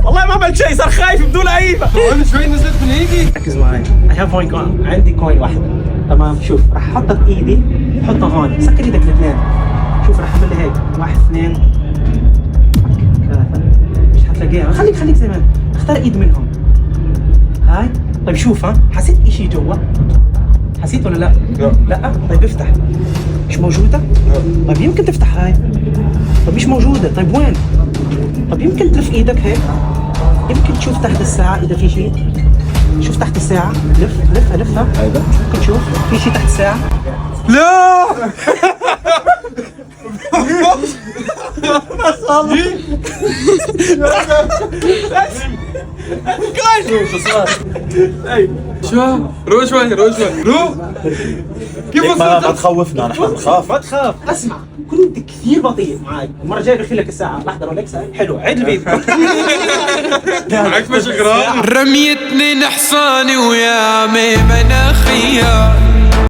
والله ما عملت شيء، صار خايف بدون عيبه. انا شوي نزلت من ايدي. ركز معي. I have one coin. عندي كوين واحدة. تمام. شوف راح احطها بايدي، حطها هون، سكر ايدك الاثنين. شوف راح اعمل لي هيك 1 2 3. مش حتلاقيها. خليك زي ما انت. اختار ايد منهم. هاي. طيب شوف ها، حسيت اشي جوا؟ حسيت ولا لا؟ لا. طيب افتح. مش موجودة؟ طيب يمكن تفتح هاي. طيب مش موجودة. طيب وين؟ طيب يمكن تلف ايدك هيك. يمكن تشوف تحت الساعة اذا في شيء. شوف تحت الساعة. لفها. ممكن تشوف في شيء تحت الساعة. لا شو روح شوي كيف ما وصلت؟ تخوفنا، نحن نخاف. ما تخاف. اسمع، كنت كثير بطيء معك. المرة الجاية بخلي لك الساعة. لحظة رولكس هاي حلو. عيد الفيديو. معك مش غرام. رميتني نحصاني ويا